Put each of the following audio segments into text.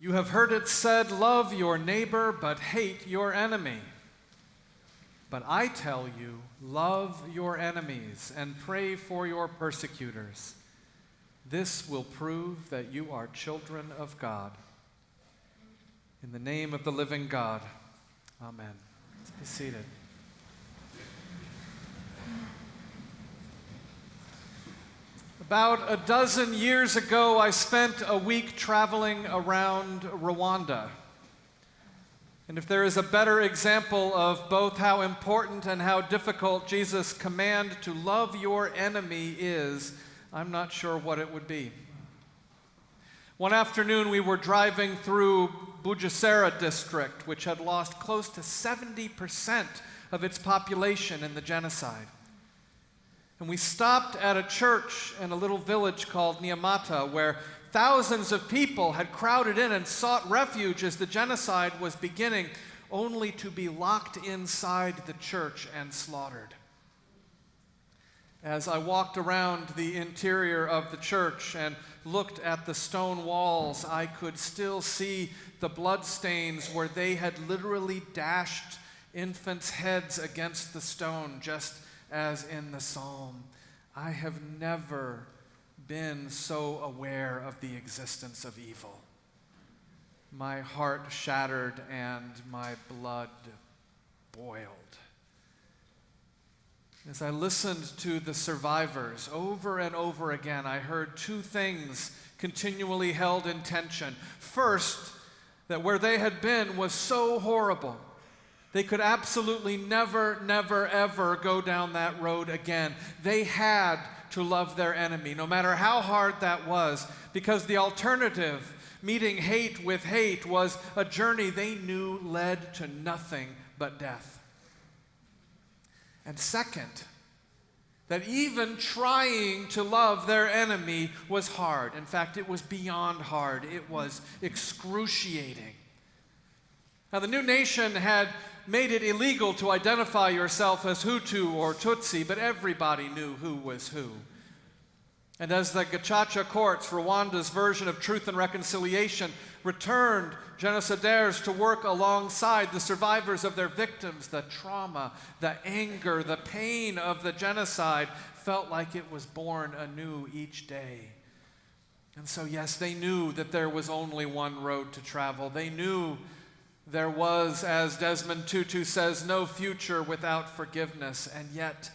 You have heard it said, love your neighbor, but hate your enemy. But I tell you, love your enemies and pray for your persecutors. This will prove that you are children of God. In the name of the living God, amen. Let's be seated. About a dozen years ago, I spent a week traveling around Rwanda. And if there is a better example of both how important and how difficult Jesus' command to love your enemy is, I'm not sure what it would be. One afternoon, we were driving through Bugesera district, which had lost close to 70% of its population in the genocide. And we stopped at a church in a little village called Nyamata, where thousands of people had crowded in and sought refuge as the genocide was beginning, only to be locked inside the church and slaughtered. As I walked around the interior of the church and looked at the stone walls, I could still see the bloodstains where they had literally dashed infants' heads against the stone, just as in the psalm. I have never been so aware of the existence of evil. My heart shattered and my blood boiled. As I listened to the survivors over and over again, I heard two things continually held in tension. First, that where they had been was so horrible, they could absolutely never, ever go down that road again. They had to love their enemy, no matter how hard that was, because the alternative, meeting hate with hate, was a journey they knew led to nothing but death. And second, that even trying to love their enemy was hard. In fact, it was beyond hard. It was excruciating. Now, the new nation had made it illegal to identify yourself as Hutu or Tutsi, but everybody knew who was who. And as the Gacaca courts, Rwanda's version of truth and reconciliation, returned genocidaires to work alongside the survivors of their victims, the trauma, the anger, the pain of the genocide felt like it was born anew each day. And so, yes, they knew that there was only one road to travel. They knew there was, as Desmond Tutu says, no future without forgiveness. And yet,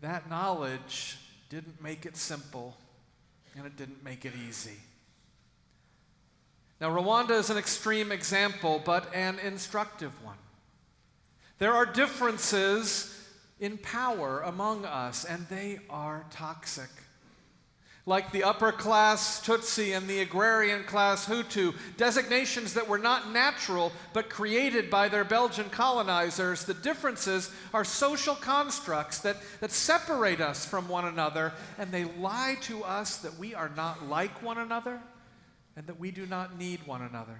that knowledge didn't make it simple, and it didn't make it easy. Now, Rwanda is an extreme example, but an instructive one. There are differences in power among us, and they are toxic. Like the upper class Tutsi and the agrarian class Hutu, designations that were not natural but created by their Belgian colonizers, the differences are social constructs that separate us from one another, and they lie to us that we are not like one another and that we do not need one another.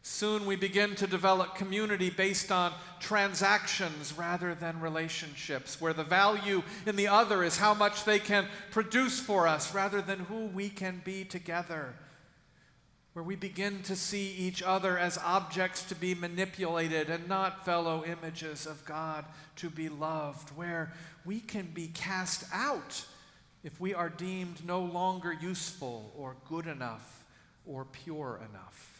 Soon we begin to develop community based on transactions rather than relationships, where the value in the other is how much they can produce for us rather than who we can be together, where we begin to see each other as objects to be manipulated and not fellow images of God to be loved, where we can be cast out if we are deemed no longer useful or good enough or pure enough.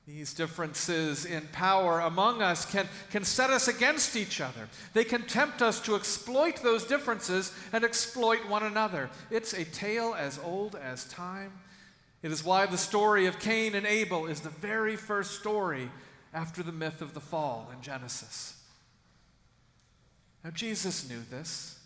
These differences in power among us can set us against each other. They can tempt us to exploit those differences and exploit one another. It's a tale as old as time. It is why the story of Cain and Abel is the very first story after the myth of the fall in Genesis. Now, Jesus knew this.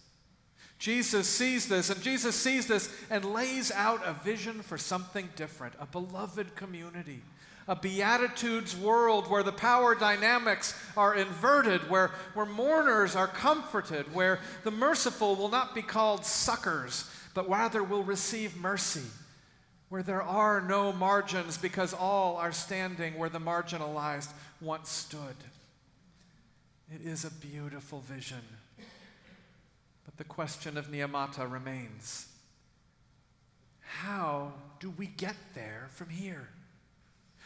Jesus sees this, and Jesus sees this and lays out a vision for something different, a beloved community. A Beatitudes world where the power dynamics are inverted, where mourners are comforted, where the merciful will not be called suckers, but rather will receive mercy, where there are no margins because all are standing where the marginalized once stood. It is a beautiful vision. But the question of Nyamata remains. How do we get there from here?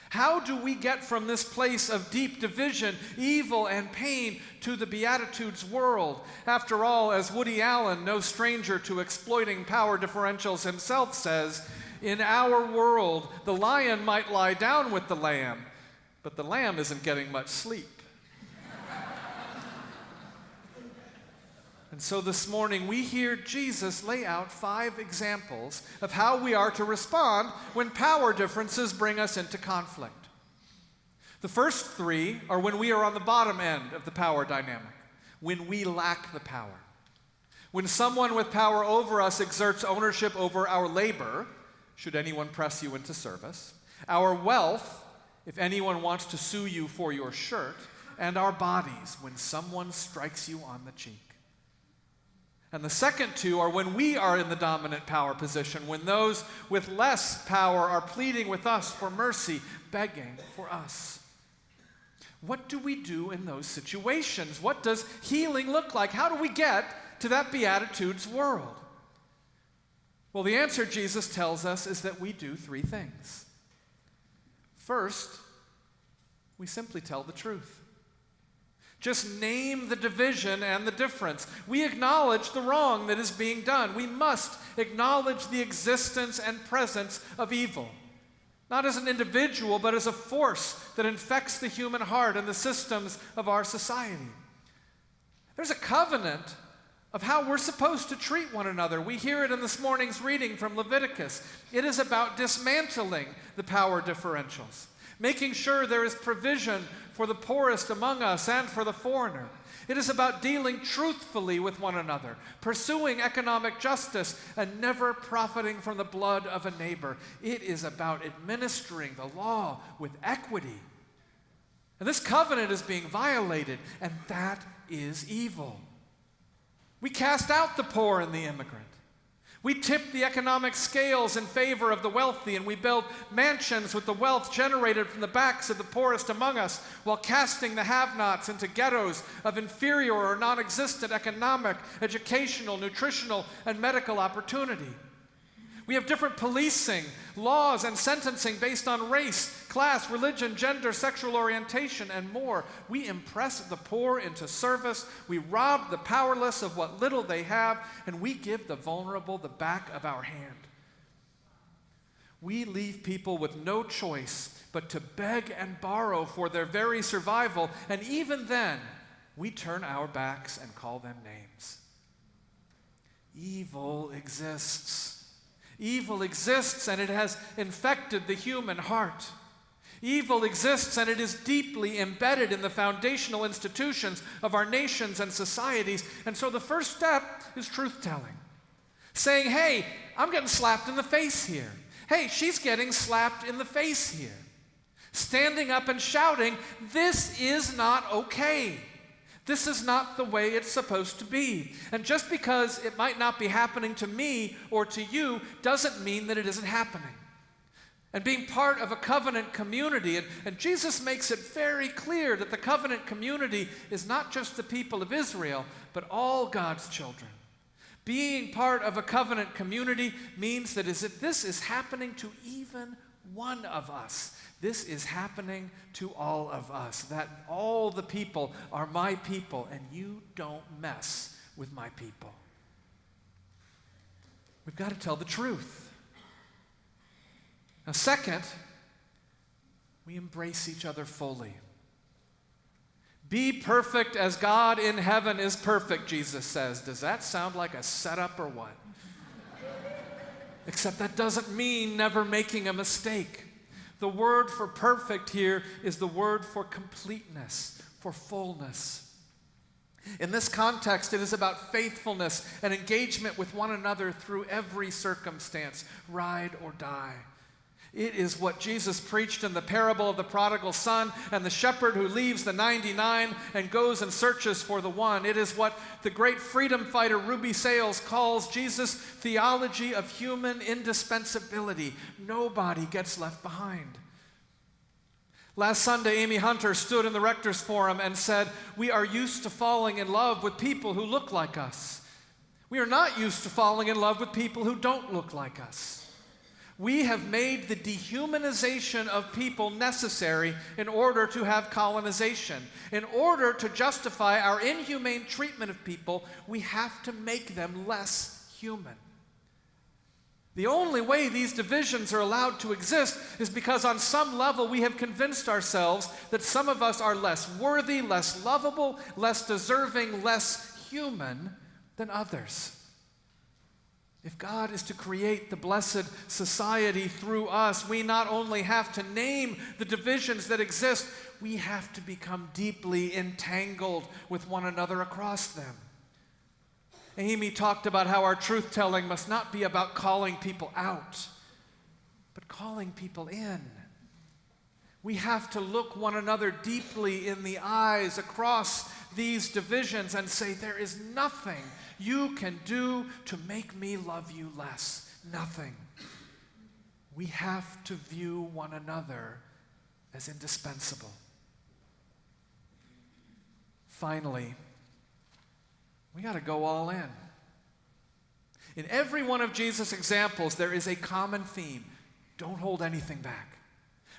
How do we get from this place of deep division, evil, and pain to the Beatitudes world? After all, as Woody Allen, no stranger to exploiting power differentials himself, says, in our world, the lion might lie down with the lamb, but the lamb isn't getting much sleep. And so this morning we hear Jesus lay out 5 examples of how we are to respond when power differences bring us into conflict. The first 3 are when we are on the bottom end of the power dynamic, when we lack the power. When someone with power over us exerts ownership over our labor, should anyone press you into service, our wealth, if anyone wants to sue you for your shirt, and our bodies, when someone strikes you on the cheek. And the second 2 are when we are in the dominant power position, when those with less power are pleading with us for mercy, begging for us. What do we do in those situations? What does healing look like? How do we get to that Beatitudes world? Well, the answer Jesus tells us is that we do 3 things. First, we simply tell the truth. Just name the division and the difference. We acknowledge the wrong that is being done. We must acknowledge the existence and presence of evil, not as an individual, but as a force that infects the human heart and the systems of our society. There's a covenant of how we're supposed to treat one another. We hear it in this morning's reading from Leviticus. It is about dismantling the power differentials, making sure there is provision for the poorest among us and for the foreigner. It is about dealing truthfully with one another, pursuing economic justice, and never profiting from the blood of a neighbor. It is about administering the law with equity. And this covenant is being violated, and that is evil. We cast out the poor and the immigrant. We tip the economic scales in favor of the wealthy, and we build mansions with the wealth generated from the backs of the poorest among us, while casting the have-nots into ghettos of inferior or non-existent economic, educational, nutritional, and medical opportunity. We have different policing, laws, and sentencing based on race, class, religion, gender, sexual orientation, and more. We impress the poor into service. We rob the powerless of what little they have, and we give the vulnerable the back of our hand. We leave people with no choice but to beg and borrow for their very survival, and even then, we turn our backs and call them names. Evil exists. Evil exists, and it has infected the human heart. Evil exists, and it is deeply embedded in the foundational institutions of our nations and societies. And so the first step is truth-telling. Saying, hey, I'm getting slapped in the face here. Hey, she's getting slapped in the face here. Standing up and shouting, this is not okay. This is not the way it's supposed to be. And just because it might not be happening to me or to you doesn't mean that it isn't happening. And being part of a covenant community, and Jesus makes it very clear that the covenant community is not just the people of Israel, but all God's children. Being part of a covenant community means that this is happening to even one of us. This is happening to all of us, that all the people are my people, and you don't mess with my people. We've got to tell the truth. Now, second, we embrace each other fully. Be perfect as God in heaven is perfect, Jesus says. Does that sound like a setup or what? Except that doesn't mean never making a mistake. The word for perfect here is the word for completeness, for fullness. In this context, it is about faithfulness and engagement with one another through every circumstance, ride or die. It is what Jesus preached in the parable of the prodigal son and the shepherd who leaves the 99 and goes and searches for the one. It is what the great freedom fighter Ruby Sales calls Jesus' theology of human indispensability. Nobody gets left behind. Last Sunday, Amy Hunter stood in the Rector's Forum and said, "We are used to falling in love with people who look like us. We are not used to falling in love with people who don't look like us. We have made the dehumanization of people necessary in order to have colonization. In order to justify our inhumane treatment of people, we have to make them less human. The only way these divisions are allowed to exist is because on some level we have convinced ourselves that some of us are less worthy, less lovable, less deserving, less human than others. If God is to create the blessed society through us, we not only have to name the divisions that exist, we have to become deeply entangled with one another across them. Amy talked about how our truth-telling must not be about calling people out, but calling people in. We have to look one another deeply in the eyes across these divisions and say, there is nothing you can do to make me love you less. Nothing. We have to view one another as indispensable. Finally, we got to go all in. In every one of Jesus' examples, there is a common theme. Don't hold anything back.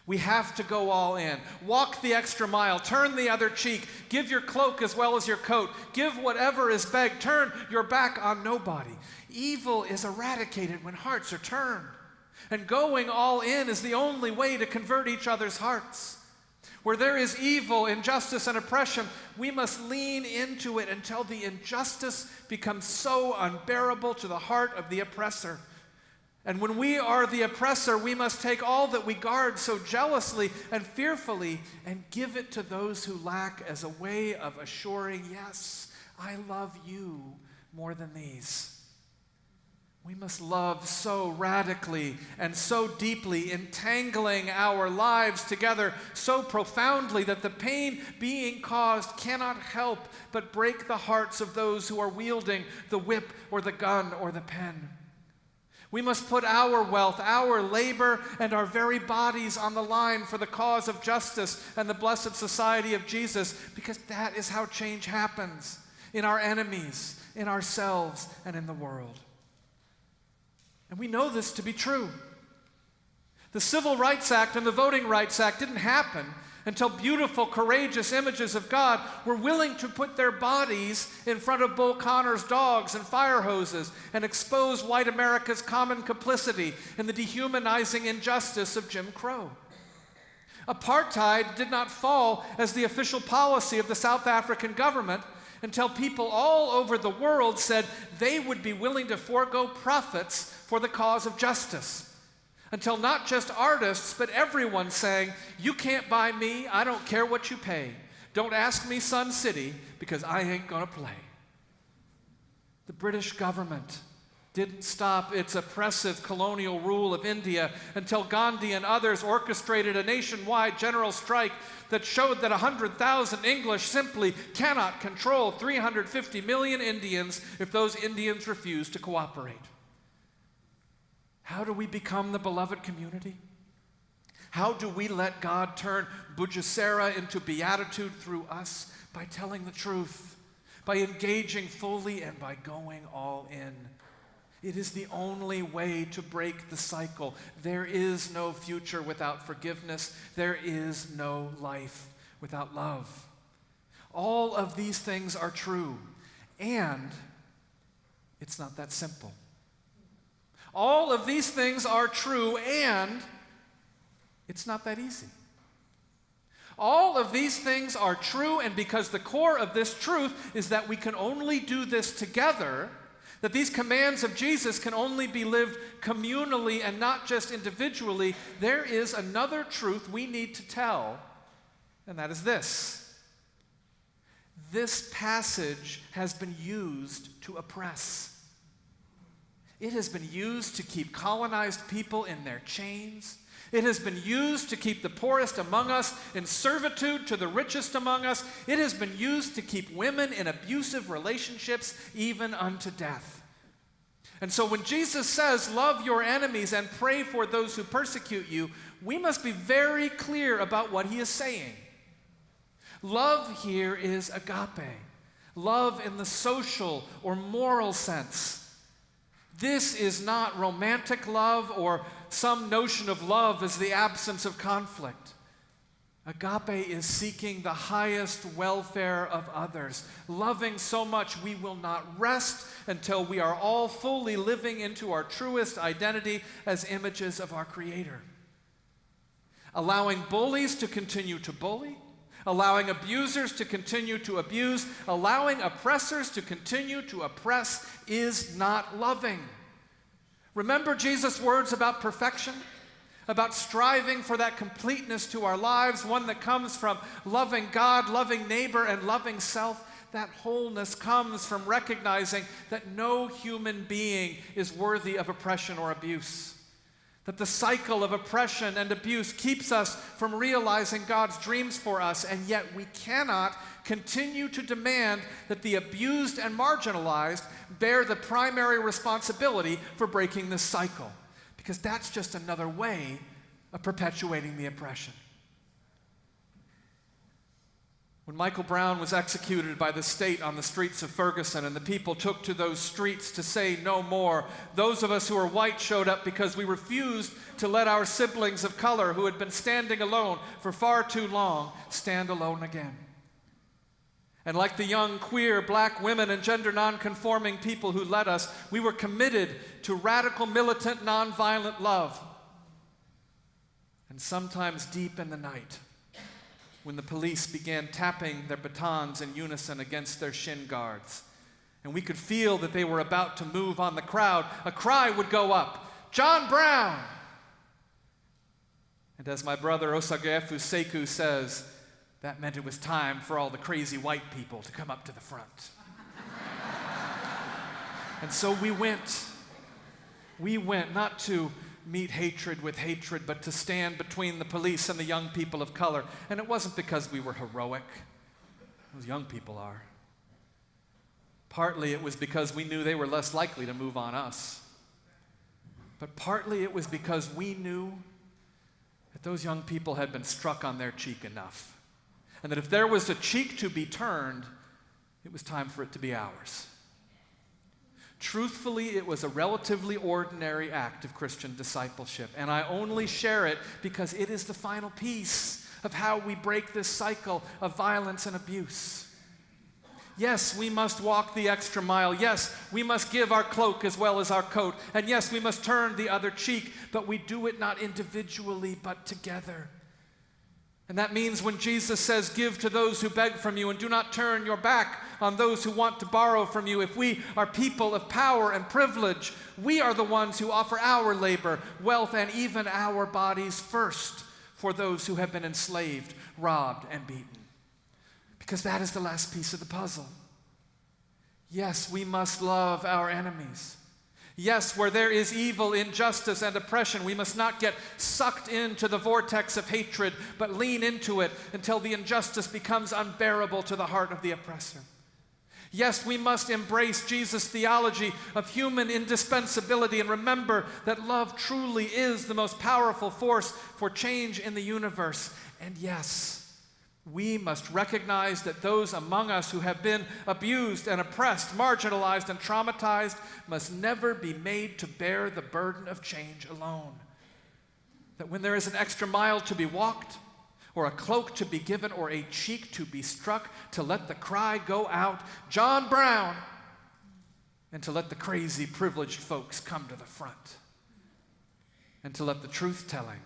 We have to go all in. Walk the extra mile. Turn the other cheek. Give your cloak as well as your coat. Give whatever is begged. Turn your back on nobody. Evil is eradicated when hearts are turned. And going all in is the only way to convert each other's hearts. Where there is evil, injustice, and oppression, we must lean into it until the injustice becomes so unbearable to the heart of the oppressor. And when we are the oppressor, we must take all that we guard so jealously and fearfully and give it to those who lack as a way of assuring, yes, I love you more than these. We must love so radically and so deeply, entangling our lives together so profoundly that the pain being caused cannot help but break the hearts of those who are wielding the whip or the gun or the pen. We must put our wealth, our labor, and our very bodies on the line for the cause of justice and the blessed society of Jesus, because that is how change happens in our enemies, in ourselves, and in the world. And we know this to be true. The Civil Rights Act and the Voting Rights Act didn't happen until beautiful, courageous images of God were willing to put their bodies in front of Bull Connor's dogs and fire hoses and expose white America's common complicity in the dehumanizing injustice of Jim Crow. Apartheid did not fall as the official policy of the South African government until people all over the world said they would be willing to forego profits for the cause of justice. Until not just artists, but everyone saying, you can't buy me, I don't care what you pay. Don't ask me Sun City, because I ain't gonna play. The British government didn't stop its oppressive colonial rule of India until Gandhi and others orchestrated a nationwide general strike that showed that 100,000 English simply cannot control 350 million Indians if those Indians refuse to cooperate. How do we become the beloved community? How do we let God turn Bujasera into beatitude through us? By telling the truth, by engaging fully, and by going all in. It is the only way to break the cycle. There is no future without forgiveness. There is no life without love. All of these things are true, and it's not that simple. All of these things are true, and it's not that easy. All of these things are true, and because the core of this truth is that we can only do this together, that these commands of Jesus can only be lived communally and not just individually, there is another truth we need to tell, and that is this. This passage has been used to oppress. It has been used to keep colonized people in their chains. It has been used to keep the poorest among us in servitude to the richest among us. It has been used to keep women in abusive relationships, even unto death. And so when Jesus says, love your enemies and pray for those who persecute you, we must be very clear about what he is saying. Love here is agape, love in the social or moral sense. This is not romantic love or some notion of love as the absence of conflict. Agape is seeking the highest welfare of others, loving so much we will not rest until we are all fully living into our truest identity as images of our Creator. Allowing bullies to continue to bully, allowing abusers to continue to abuse, allowing oppressors to continue to oppress is not loving. Remember Jesus' words about perfection? About striving for that completeness to our lives, one that comes from loving God, loving neighbor, and loving self. That wholeness comes from recognizing that no human being is worthy of oppression or abuse. That the cycle of oppression and abuse keeps us from realizing God's dreams for us, and yet we cannot continue to demand that the abused and marginalized bear the primary responsibility for breaking this cycle. Because that's just another way of perpetuating the oppression. When Michael Brown was executed by the state on the streets of Ferguson and the people took to those streets to say no more, those of us who were white showed up because we refused to let our siblings of color who had been standing alone for far too long stand alone again. And like the young queer black women and gender nonconforming people who led us, we were committed to radical, militant, nonviolent love. And sometimes deep in the night, when the police began tapping their batons in unison against their shin guards, and we could feel that they were about to move on the crowd, a cry would go up, "John Brown!" And as my brother Osagefu Sekou says, that meant it was time for all the crazy white people to come up to the front. And so we went. We went not to meet hatred with hatred, but to stand between the police and the young people of color. And it wasn't because we were heroic. Those young people are. Partly it was because we knew they were less likely to move on us. But partly it was because we knew that those young people had been struck on their cheek enough. And that if there was a cheek to be turned, it was time for it to be ours. Truthfully, it was a relatively ordinary act of Christian discipleship, and I only share it because it is the final piece of how we break this cycle of violence and abuse. Yes, we must walk the extra mile. Yes, we must give our cloak as well as our coat. And yes, we must turn the other cheek, but we do it not individually, but together. And that means when Jesus says, "Give to those who beg from you and do not turn your back on those who want to borrow from you," if we are people of power and privilege, we are the ones who offer our labor, wealth, and even our bodies first for those who have been enslaved, robbed, and beaten. Because that is the last piece of the puzzle. Yes, we must love our enemies. Yes, where there is evil, injustice, and oppression, we must not get sucked into the vortex of hatred, but lean into it until the injustice becomes unbearable to the heart of the oppressor. Yes, we must embrace Jesus' theology of human indispensability and remember that love truly is the most powerful force for change in the universe. And yes, we must recognize that those among us who have been abused and oppressed, marginalized and traumatized must never be made to bear the burden of change alone. That when there is an extra mile to be walked, or a cloak to be given, or a cheek to be struck, to let the cry go out, "John Brown!" and to let the crazy privileged folks come to the front, and to let the truth-telling,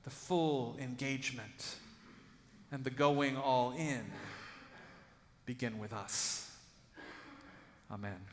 the full engagement, and the going all in begin with us. Amen.